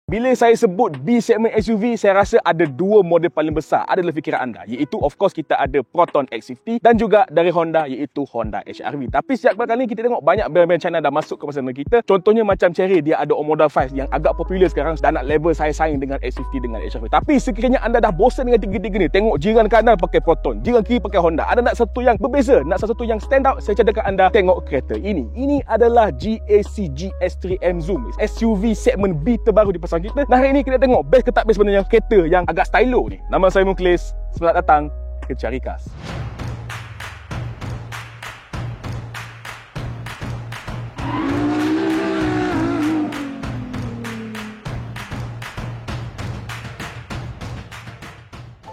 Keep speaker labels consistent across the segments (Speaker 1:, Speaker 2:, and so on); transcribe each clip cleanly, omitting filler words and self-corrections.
Speaker 1: Bila saya sebut B segment SUV, saya rasa ada dua model paling besar ada dalam fikiran anda, iaitu of course kita ada Proton X50 dan juga dari Honda iaitu Honda HR-V. Tapi setiap kali kita tengok banyak brand-brand China dah masuk ke pasar kita. Contohnya macam Chery, dia ada Omoda 5 yang agak popular sekarang dan nak level saya saing dengan X50 dengan HR-V. Tapi sekiranya anda dah bosan dengan tiga-tiga ni, tengok jiran kanan pakai Proton, jiran kiri pakai Honda, anda nak satu yang berbeza, nak satu yang stand out, saya cadangkan anda tengok kereta ini. Ini adalah GAC GS3M Zoom, SUV segmen B terbaru di pasar kita. Dan hari ini kita tengok best ke tak best sebenarnya kereta yang agak stylo ni. Nama saya Mukhlis, selamat datang ke Cari Cars.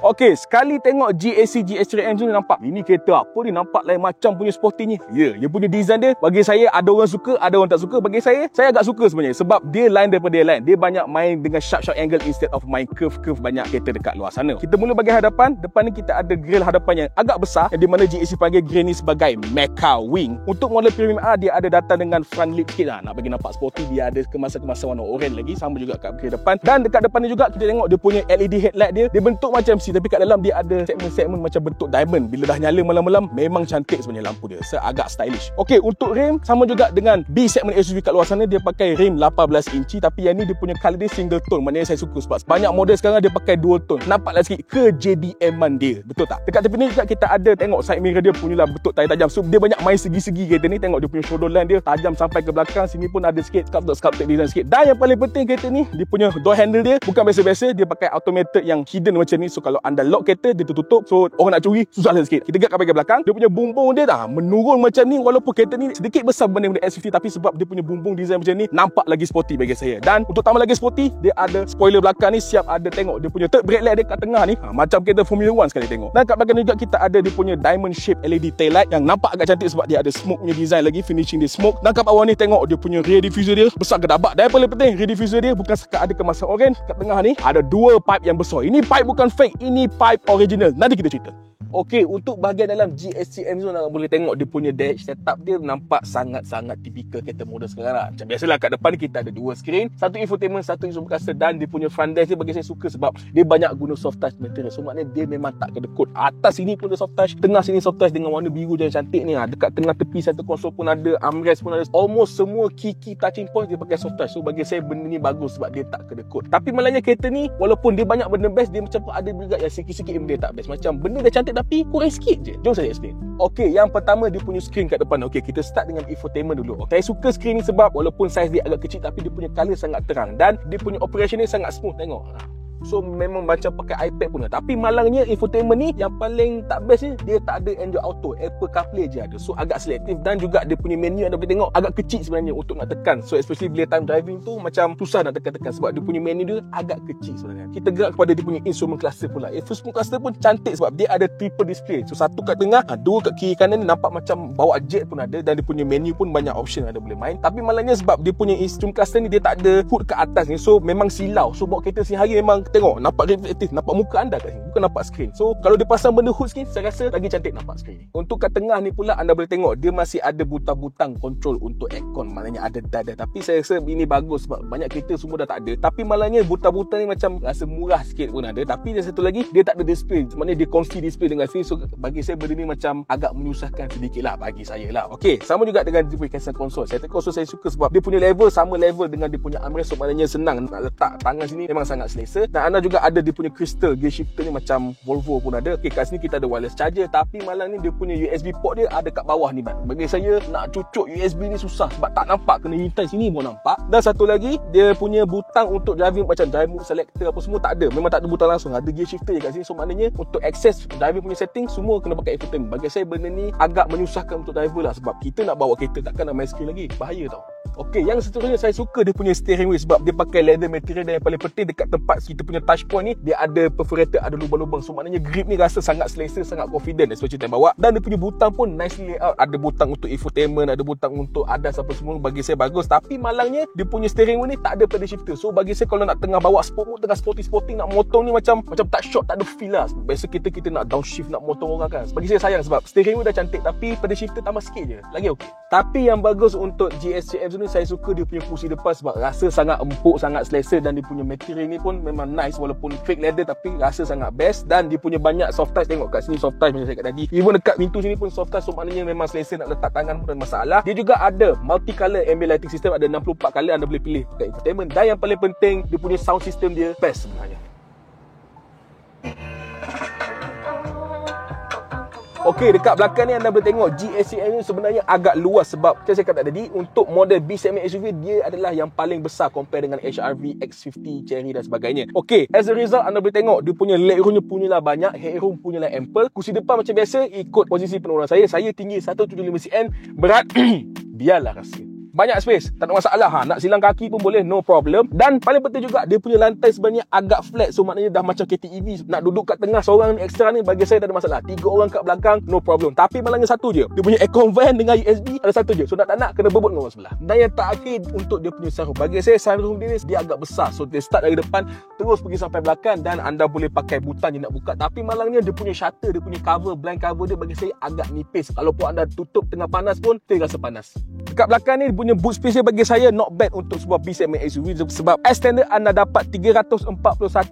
Speaker 1: Okey, sekali tengok GAC GS3M tu nampak, ini kereta apa ni, nampak lain macam punya sporty ni. Ya, dia punya design dia bagi saya ada orang suka, ada orang tak suka. Bagi saya agak suka sebenarnya sebab dia lain daripada yang lain. Dia banyak main dengan sharp angle instead of main curve banyak kereta dekat luar sana. Kita mula bagi hadapan. Depan ni kita ada grill hadapan yang agak besar, yang di mana GAC panggil grill ni sebagai Mecha Wing. Untuk model Premium R dia ada datang dengan front lip sikit lah. Nak bagi nampak sporty, dia ada kemasan-kemasan warna oranye lagi, sama juga kat grill depan. Dan dekat depan ni juga kita tengok dia punya LED headlight dia bentuk macam C, tapi kat dalam dia ada segmen-segmen macam bentuk diamond. Bila dah nyala malam-malam, memang cantik sebenarnya lampu dia. Agak stylish. Okey, untuk rim sama juga dengan B segmen SUV kat luar sana, dia pakai rim 18 inci, tapi yang ni dia punya color dia single tone. Maknanya saya suka sebab banyak model sekarang dia pakai dual tone. Nampaklah sikit ke JDM-an dia. Betul tak? Dekat tepi ni juga kita ada tengok side mirror dia punyalah bentuk tahi tajam. So dia banyak main segi-segi kereta ni. Tengok dia punya shoulder line dia tajam sampai ke belakang. Sini pun ada sikit sculpted design sikit. Dan yang paling penting kereta ni, dia punya door handle dia bukan biasa-biasa, dia pakai automated yang hidden macam ni. So kalau anda lock kereta, dia tertutup, so orang nak curi susah sikit. Kita gerak ke belakang, dia punya bumbung dia dah menurun macam ni. Walaupun kereta ni sedikit besar berbanding dengan S50, tapi sebab dia punya bumbung design macam ni, nampak lagi sporty bagi saya. Dan untuk tambah lagi sporty, dia ada spoiler belakang ni siap ada. Tengok dia punya third brake light dia kat tengah ni, macam kereta Formula 1 sekali tengok. Dan kat belakang juga kita ada dia punya diamond shape LED tail light yang nampak agak cantik sebab dia ada smoke punya design lagi, finishing dia smoke. Dan kat bawah ni tengok dia punya rear diffuser dia besar gedabak. Dan yang paling penting, rear diffuser dia bukan sekat ada kemasan orange, kat tengah ni ada dua pipe yang besar. Ini pipe bukan fake, ini pipe original. Nanti kita cerita. Okey, untuk bahagian dalam GSC-M Zone, nak boleh tengok dia punya dash setup dia nampak sangat-sangat tipikal kereta model sekarang lah. Macam biasalah kat depan ni kita ada dua screen, satu infotainment, satu instrument cluster, dan dia punya front dash dia bagi saya suka sebab dia banyak guna soft touch material. So maknanya dia memang tak kedekut. Atas sini pun ada soft touch, tengah sini soft touch dengan warna biru yang cantik ni. Dekat tengah tepi satu konsol pun ada, armrest pun ada. Almost semua key touching point dia pakai soft touch. So bagi saya benda ni bagus sebab dia tak kedekut. Tapi malangnya kereta ni, walaupun dia banyak benda best, dia macam ada juga yang sikit-sikit benda tak best. Macam benda dah cantik tapi kurang sikit je. Jom saya explain. Okey, yang pertama dia punya screen kat depan. Okey, kita start dengan infotainment dulu. Saya suka screen ni sebab walaupun saiz dia agak kecil, tapi dia punya color sangat terang dan dia punya operation ni sangat smooth. Tengok. So memang macam pakai iPad pun. Tapi malangnya infotainment ni yang paling tak best ni, dia tak ada Android Auto, Apple CarPlay je ada. So agak selektif dan juga dia punya menu anda boleh tengok agak kecil sebenarnya untuk nak tekan. So especially bila time driving tu macam susah nak tekan-tekan sebab dia punya menu dia agak kecil sebenarnya. Kita gerak kepada dia punya instrument cluster pula. Instrument cluster pun cantik sebab dia ada triple display. So satu kat tengah, dua kat kiri kanan ni nampak macam bawa jet pun ada, dan dia punya menu pun banyak option ada boleh main. Tapi malangnya sebab dia punya instrument cluster ni dia tak ada hood kat atas ni, so memang silau. So bawa kereta sehari memang tengok nampak reflektif, nampak muka anda kat sini, bukan nampak skrin. So kalau dia pasang benda hood sikit, saya rasa lagi cantik nampak skrin ni. Untuk kat tengah ni pula anda boleh tengok dia masih ada butang-butang control untuk aircon, maknanya ada dada. Tapi saya rasa ini bagus sebab banyak kereta semua dah tak ada. Tapi malangnya butang-butang ni macam rasa murah sikit pun ada. Tapi yang satu lagi, dia tak ada display, maknanya dia kongsi display dengan sini. So bagi saya benda ni macam agak menyusahkan sedikit lah bagi saya lah. Okey, sama juga dengan dia punya konsol. Center console saya suka sebab dia punya level sama level dengan dia punya armrest. So maknanya senang nak letak tangan sini, memang sangat selesa. Dan anda juga ada dia punya crystal gear shifter ni macam Volvo pun ada. Okey, kat sini kita ada wireless charger, tapi malang ni dia punya USB port dia ada kat bawah ni. Bagi saya nak cucuk USB ni susah sebab tak nampak, kena hintai sini pun nampak. Dan satu lagi, dia punya butang untuk driving macam drive mode selector apa semua tak ada. Memang tak ada butang langsung, ada gear shifter je kat sini. So maknanya untuk access driving punya setting semua kena pakai infotainment. Bagi saya benda ni agak menyusahkan untuk driver lah sebab kita nak bawa kereta takkan nak main screen lagi, bahaya tau. Okey, yang seterusnya saya suka dia punya steering wheel sebab dia pakai leather material, dan yang paling penting dekat tempat kita punya touch point ni dia ada perforated, ada lubang-lubang. So maknanya grip ni rasa sangat selesa, sangat confident especially time bawa. Dan dia punya butang pun nicely layout, ada butang untuk infotainment, ada butang untuk ADAS apa semua. Bagi saya bagus. Tapi malangnya dia punya steering wheel ni tak ada pedal shifter. So bagi saya kalau nak tengah bawa sport mode, tengah sporty nak motong ni macam tak short, tak ada feel lah. Biasa kita nak downshift, nak motong orang kan. Bagi saya sayang sebab steering wheel dah cantik tapi pedal shifter tambah sikit je, lagi okey. Tapi yang bagus untuk GSC-M ni ni saya suka dia punya kursi depan sebab rasa sangat empuk, sangat selesa, dan dia punya material ni pun memang nice walaupun fake leather tapi rasa sangat best. Dan dia punya banyak soft touch, tengok kat sini soft touch macam saya kat tadi. Even dekat pintu sini pun soft touch, so maknanya memang selesa nak letak tangan pun tak masalah. Dia juga ada multi-color ambient lighting system, ada 64 color anda boleh pilih dekat infotainment. Dan yang paling penting, dia punya sound system dia best sebenarnya. Okey, dekat belakang ni anda boleh tengok GAC engine sebenarnya agak luas sebab macam saya kata tadi, untuk model B segment SUV dia adalah yang paling besar compare dengan HRV, X50, Cherry dan sebagainya. Okey, as a result anda boleh tengok dia punya legroom punyalah banyak, headroom punyalah ample. Kursi depan macam biasa ikut posisi penurunan saya. Saya tinggi 175 cm, berat biarlah rasa. Banyak space, tak ada masalah. Nak silang kaki pun boleh, no problem. Dan paling penting juga, dia punya lantai sebenarnya agak flat. So maknanya dah macam KTEV. Nak duduk kat tengah seorang ni extra ni, bagi saya tak ada masalah. 3 orang kat belakang, no problem. Tapi malangnya satu je, dia punya aircon van dengan USB ada satu je. So nak tak nak kena berebut dengan orang sebelah. Dan yang terakhir untuk dia punya sunroof, bagi saya sunroof dia agak besar. So dia start dari depan terus pergi sampai belakang, dan anda boleh pakai butang je nak buka. Tapi malangnya dia punya shutter, dia punya cover, blind cover dia bagi saya agak nipis. Kalau pun anda tutup tengah panas pun dia rasa panas. Dekat belakang ni punya boot space bagi saya not bad untuk sebuah B segment SUV sebab as standard anda dapat 341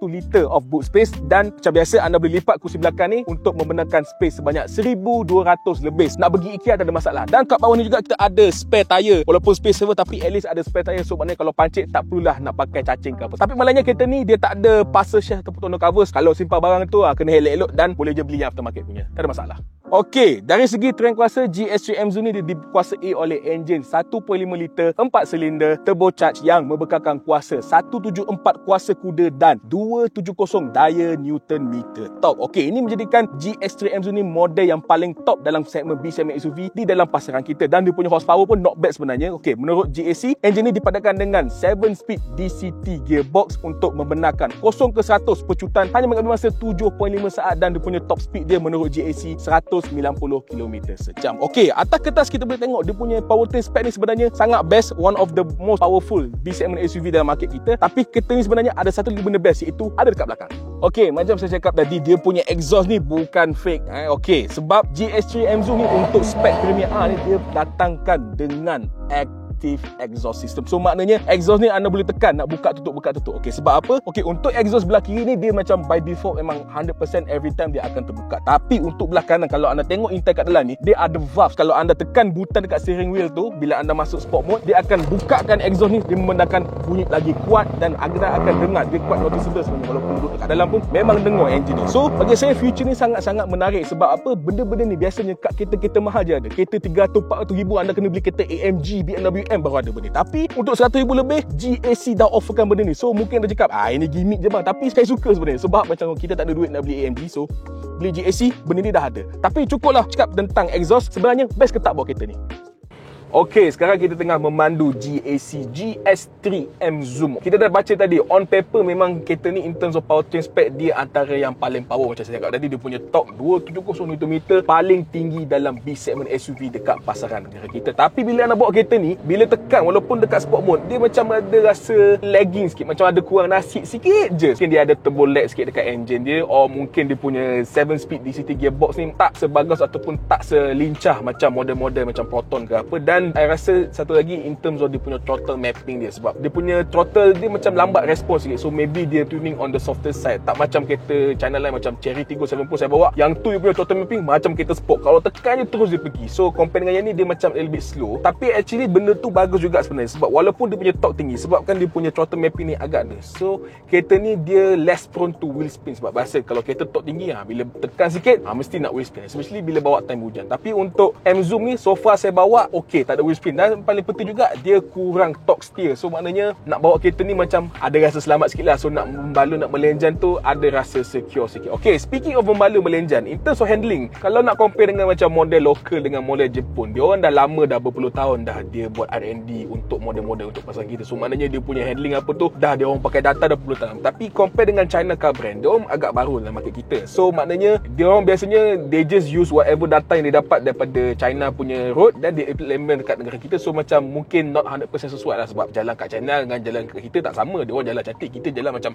Speaker 1: liter of boot space, dan macam biasa anda boleh lipat kursi belakang ni untuk membenarkan space sebanyak 1200 lebih. Nak pergi IKEA tak ada masalah. Dan kat bawah ni juga kita ada spare tire, walaupun space server tapi at least ada spare tire, so maknanya kalau pancit tak perlulah nak pakai cacing ke apa. Tapi malangnya kereta ni dia tak ada parcel share ataupun tonneau covers. Kalau simpan barang tu kena elok-elok, dan boleh je beli yang aftermarket punya, tak ada masalah. Okey, dari segi trend kuasa, GS3 MZU ni dia dikuasai oleh enjin 1.5 liter 4 silinder turbocharged yang membekalkan kuasa 174 kuasa kuda dan 270 daya Newton meter top. Okey, ini menjadikan GS3 MZU ni model yang paling top dalam segmen B segmen SUV di dalam pasaran kita, dan dia punya horsepower pun not bad sebenarnya. Okey, menurut GAC, enjin ni dipadatkan dengan 7-speed DCT gearbox untuk membenarkan 0 ke 100 percutan hanya mengambil masa 7.5 saat, dan dia punya top speed dia menurut GAC 190 km sejam. Okey, atas kertas kita boleh tengok dia punya powertrain spec ni sebenarnya sangat best, one of the most powerful B segment SUV dalam market kita. Tapi kereta ni sebenarnya ada satu lagi benda best, iaitu ada dekat belakang. Okey, macam saya cakap tadi, dia punya exhaust ni bukan fake. Okey, sebab GS3 MZU ni untuk spec Premier R ni dia datangkan dengan active exhaust system. So maknanya exhaust ni anda boleh tekan nak buka tutup. Okey, sebab apa? Okey, untuk exhaust belah kiri ni dia macam by default memang 100% every time dia akan terbuka. Tapi untuk belah kanan, kalau anda tengok intai kat dalam ni, dia ada valve. Kalau anda tekan butang dekat steering wheel tu, bila anda masuk sport mode, dia akan bukakan exhaust ni, dia memandangkan bunyi lagi kuat, dan anda akan dengar dia kuat noticeable sebenarnya. Walaupun duduk dekat dalam pun memang dengar enjin ni. So bagi saya future ni sangat-sangat menarik. Sebab apa? Benda-benda ni biasanya kat kereta-kereta mahal je ada. Kereta 300-400 ribu anda kena beli kereta AMG, BMW baru ada benda ni. Tapi untuk 100,000 lebih, GAC dah offerkan benda ni. So mungkin dia cakap ini gimmick je bang, tapi saya suka sebenarnya. Sebab macam kita tak ada duit nak beli AMG, so beli GAC, benda ni dah ada. Tapi cukuplah cakap tentang exhaust. Sebenarnya best ke tak bawa kereta ni? Okey, sekarang kita tengah memandu GAC GS3 MZoom. Kita dah baca tadi, on paper memang kereta ni in terms of powertrain spec dia antara yang paling power. Macam saya cakap tadi, dia punya torque 270 Nm paling tinggi dalam B segment SUV dekat pasaran negara kita. Tapi bila anda bawa kereta ni, bila tekan walaupun dekat sport mode, dia macam ada rasa lagging sikit, macam ada kurang nasi sikit je. Mungkin dia ada turbo lag sikit dekat engine dia, or mungkin dia punya 7-speed DCT gearbox ni tak sebagus ataupun tak selincah macam model-model macam Proton ke apa. Dan saya rasa satu lagi in terms of dia punya throttle mapping dia, sebab dia punya throttle dia macam lambat respons sikit. So maybe dia tuning on the softer side, tak macam kereta China lain macam Cherry Tiggo 7 Pro saya bawa, yang tu dia punya throttle mapping macam kereta sport, kalau tekan je terus dia pergi. So compare dengan yang ni, dia macam a little bit slow. Tapi actually benda tu bagus juga sebenarnya, sebab walaupun dia punya torque tinggi, sebabkan dia punya throttle mapping ni agak ada, so kereta ni dia less prone to wheel spin. Sebab biasa kalau kereta torque tinggi, bila tekan sikit mesti nak wheel spin, especially bila bawa time hujan. Tapi untuk MZoom ni so far saya bawa okey, tak ada wheel spin. Dan paling penting juga, dia kurang torque steer. So maknanya nak bawa kereta ni macam ada rasa selamat sikit lah. So nak membalu, nak melenjan tu ada rasa secure sikit. Okay, speaking of membalu, melenjan, in terms of handling, kalau nak compare dengan macam model lokal dengan model Jepun, dia orang dah lama, dah berpuluh tahun dah dia buat R&D untuk model-model untuk pasaran kita. So maknanya dia punya handling apa tu, dah dia orang pakai data dah puluh tahun. Tapi compare dengan China car brand, dia orang agak baru dalam market kita. So maknanya dia orang biasanya they just use whatever data yang dia dapat daripada China punya road, dan dia implement brand dekat negara kita. So macam mungkin not 100% sesuai lah, sebab jalan kat China dengan jalan kat kita tak sama. Dia orang jalan cantik, kita jalan macam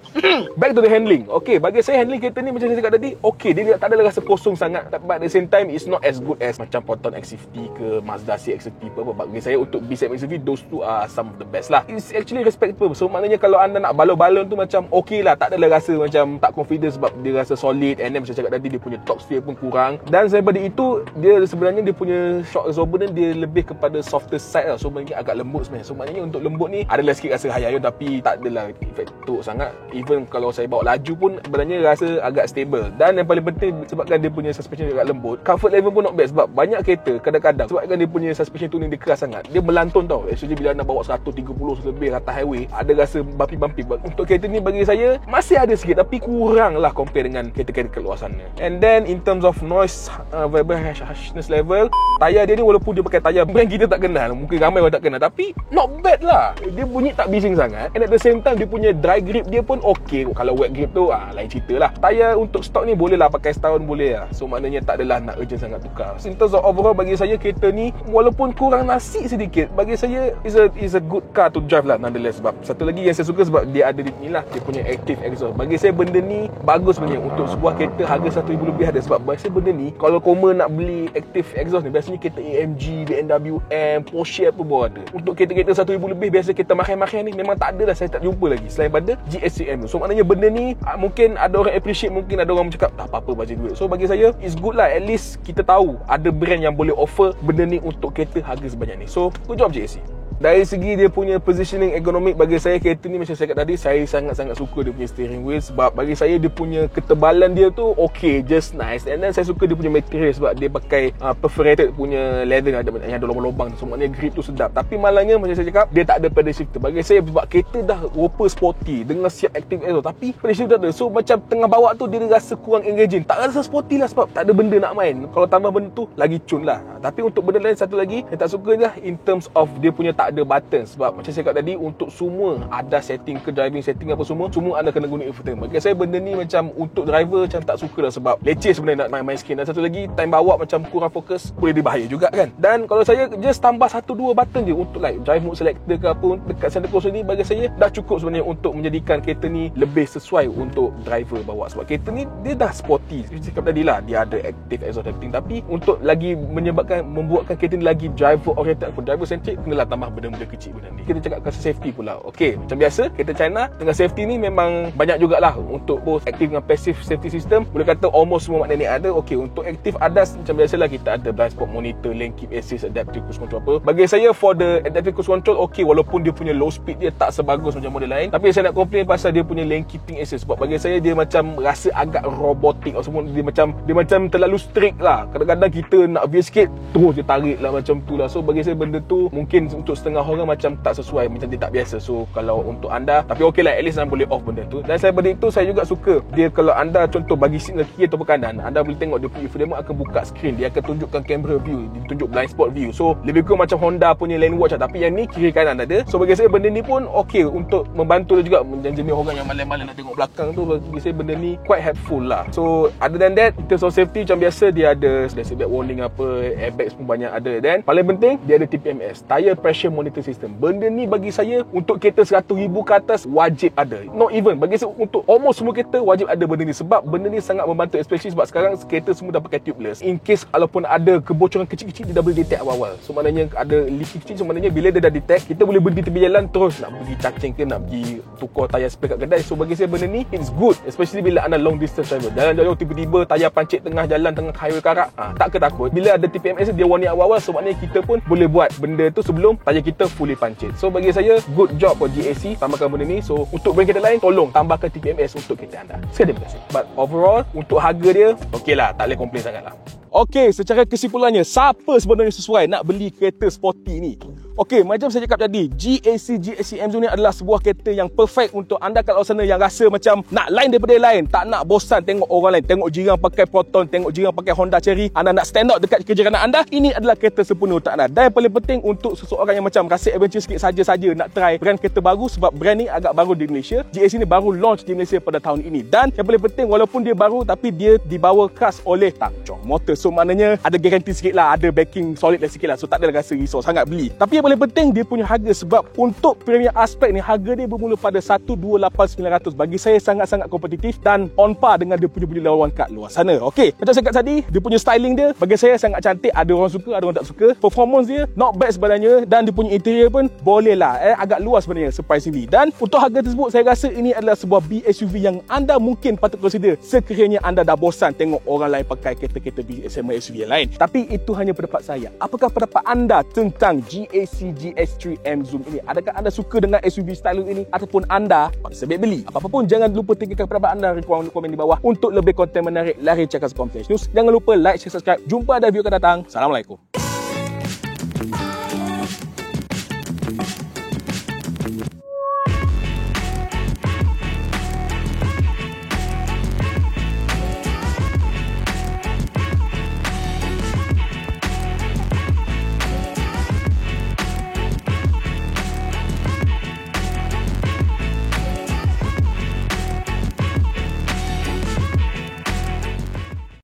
Speaker 1: back to the handling. Okay, bagi saya handling kereta ni macam saya cakap tadi, okay, dia tak ada rasa kosong sangat, but at the same time it's not as good as macam Proton X50 ke Mazda CX-50 apa. Bagi saya untuk B7 X50, those two are some of the best lah. It's actually respectable. So maknanya kalau anda nak balon-balon tu macam okay lah, tak adalah rasa macam tak confident sebab dia rasa solid. And then macam cakap tadi, dia punya top steer pun kurang. Dan daripada itu, dia sebenarnya dia punya shock absorber dia lebih kepada softer side lah. So maknanya agak lembut sebenarnya. So maknanya untuk lembut ni adalah sikit rasa hayayun, tapi tak adalah efek teruk sangat. Even kalau saya bawa laju pun sebenarnya rasa agak stable. Dan yang paling penting, sebabkan dia punya suspension agak lembut, comfort level pun not bad. Sebab banyak kereta kadang-kadang sebabkan dia punya suspension tu ni dia keras sangat, dia melantun tau. Especially bila anda bawa 130 lebih atas highway, ada rasa bumpy-bumpy. Untuk kereta ni bagi saya masih ada sikit, tapi kurang lah compare dengan kereta-kereta kat luar sana. And then in terms of noise harshness level, tayar dia ni walaupun dia pakai tayar brand kita tak kenal, mungkin ramai orang tak kenal, tapi not bad lah. Dia bunyi tak bising sangat. And at the same time, dia punya dry grip dia pun okay. Kalau wet grip tu lain cerita lah. Tayar untuk stok ni boleh lah, pakai setahun boleh lah. So maknanya tak adalah nak urgent sangat tukar. So, in terms of overall, bagi saya kereta ni walaupun kurang nasi sedikit, bagi saya is a good car to drive lah nonetheless. Sebab satu lagi yang saya suka, sebab dia ada ni lah, dia punya active exhaust. Bagi saya benda ni bagus sebenarnya untuk sebuah kereta harga 1,000 lebih ada. Sebab bagi saya benda ni, kalau koma nak beli active exhaust ni, biasanya kereta AMG, BMW M, Porsche apa pun ada. Untuk kereta-kereta 1,000 lebih, biasa kereta mahal-mahal ni memang tak ada lah, saya tak jumpa lagi selain pada GSCM. So maknanya benda ni mungkin ada orang appreciate, mungkin ada orang cakap tak apa-apa bajet duit. So bagi saya it's good lah, at least kita tahu ada brand yang boleh offer benda ni untuk kereta harga sebanyak ni. So good job JSC. Dari segi dia punya positioning ergonomik, bagi saya kereta ni macam saya kata tadi, saya sangat-sangat suka dia punya steering wheel. Sebab bagi saya dia punya ketebalan dia tu okay, just nice. And then saya suka dia punya material, sebab dia pakai perforated punya leather yang ada lubang-lubang. So maknanya grip tu sedap. Tapi malangnya macam saya cakap, dia tak ada pedal shifter. Bagi saya sebab kereta dah rupa sporty dengan siap active exhaust, tapi pedal shifter tak ada. So macam tengah bawa tu dia rasa kurang engaging, tak rasa sporty lah, sebab tak ada benda nak main. Kalau tambah benda tu lagi cun lah. Tapi untuk benda lain, satu lagi saya tak suka lah in terms of dia punya tak ada button. Sebab macam saya cakap tadi, untuk semua ada setting ke driving setting apa semua anda kena guna infotainment. Bagi saya benda ni macam untuk driver macam tak suka lah, sebab leceh sebenarnya nak main screen. Dan satu lagi, time bawa macam kurang fokus, boleh dibahaya juga kan. Dan kalau saya just tambah 1-2 button je untuk like drive mode selector ke apa dekat center console ni, bagi saya dah cukup sebenarnya untuk menjadikan kereta ni lebih sesuai untuk driver bawa. Sebab kereta ni dia dah sporty, saya cakap tadi lah, dia ada active exhaust setting, tapi untuk lagi membuatkan kereta ni lagi driver oriented atau driver centric, kenalah tambah benda-benda kecil benda ni. Kita cakap pasal safety pula. Okey, macam biasa kereta China dengan safety ni memang banyak jugalah untuk both active dengan passive safety system. Boleh kata almost semua makna ni ada. Okey, untuk active ADAS macam biasalah, kita ada blind spot monitor, lane keep assist, adaptive cruise control apa. Bagi saya for the adaptive cruise control okey, walaupun dia punya low speed dia tak sebagus macam model lain, tapi saya nak complain pasal dia punya lane keeping assist. Sebab bagi saya dia macam rasa agak robotik atau semua, dia macam terlalu strict lah. Kadang-kadang kita nak veer sikit terus dia tarik lah macam tu lah. So bagi saya benda tu mungkin untuk setengah orang macam tak sesuai, macam dia tak biasa. So kalau untuk anda, tapi okey lah, at least anda boleh off benda tu. Dan saya benda itu saya juga suka dia, kalau anda contoh bagi signal kiri atau kanan, anda boleh tengok dia punya infotainment akan buka screen, dia akan tunjukkan camera view, dia tunjuk blind spot view. So lebih kurang macam Honda punya lane watch lah, tapi yang ni kiri kanan ada. So bagi saya benda ni pun okey untuk membantu dia juga, jenis orang yang malam-malam nak tengok belakang tu. Bagi saya benda ni quite helpful lah. So other than that, in terms of safety macam biasa, dia ada seatbelt warning apa, airbags pun banyak ada. Dan paling penting dia ada TPMS, tire pressure monitor system. Benda ni bagi saya untuk kereta 100,000 ke atas wajib ada. Not even, bagi saya untuk almost semua kereta wajib ada benda ni. Sebab benda ni sangat membantu, especially sebab sekarang kereta semua dah pakai tubeless. In case walaupun ada kebocoran kecil-kecil, dia dah boleh detect awal-awal. So maknanya ada leak kecil, so maknanya bila dia dah detect, kita boleh berhenti tepi jalan terus nak pergi cacing ke nak pergi tukar tayar spare kat kedai. So bagi saya benda ni it's good, especially bila anda long distance driver, jalan jauh tiba-tiba tayar pancit tengah jalan, tengah highway karak, tak ketakut. Bila ada TPMS dia warning awal-awal, so maknanya kita pun boleh buat benda tu sebelum tayar kita fully pancit. So bagi saya good job for GAC tambahkan benda ni. So untuk brand kereta lain, tolong tambahkan TPMS untuk kereta anda. Sekali terima kasih. But overall untuk harga dia okey lah, tak boleh komplain sangat lah. Okey, secara kesimpulannya, siapa sebenarnya sesuai nak beli kereta sporty ni? Okey, macam saya cakap tadi, GSC M Zo ni adalah sebuah kereta yang perfect untuk anda kat luar sana yang rasa macam nak lain daripada yang lain, tak nak bosan tengok orang lain, tengok jiran pakai Proton, tengok jiran pakai Honda Cherry, anda nak stand out dekat kejiranan anda, ini adalah kereta sempurna untuk anda. Dan yang paling penting untuk seseorang yang macam rasa adventure sikit saja-saja nak try brand kereta baru, sebab brand ni agak baru di Malaysia. GSC ni baru launch di Malaysia pada tahun ini. Dan yang paling penting, walaupun dia baru, tapi dia dibawa khas oleh Tang Chong Motors. So maknanya ada garanti sikit lah, ada backing solid lah sikit lah. So tak ada rasa risau sangat beli. Tapi yang paling penting dia punya harga, sebab untuk premium aspek ni harga dia bermula pada 128,900. Bagi saya sangat-sangat kompetitif dan on par dengan dia punya lawan kat luar sana. Okey, macam saya kata tadi, dia punya styling dia bagi saya sangat cantik. Ada orang suka, ada orang tak suka. Performance dia not bad sebenarnya, dan dia punya interior pun boleh lah, agak luas sebenarnya surprisingly. Dan untuk harga tersebut saya rasa ini adalah sebuah BSUV yang anda mungkin patut consider sekiranya anda dah bosan tengok orang lain pakai kereta-kereta SMA SUV yang lain. Tapi itu hanya pendapat saya. Apakah pendapat anda tentang GAC GS3M Zoom ini? Adakah anda suka dengan SUV styling ini ataupun anda sebab beli? Apa-apa pun jangan lupa tinggalkan pendapat anda di kolom komen di bawah. Untuk lebih konten menarik, lari Cakap Kompleks News. Jangan lupa like, share, subscribe. Jumpa pada video akan datang. Assalamualaikum.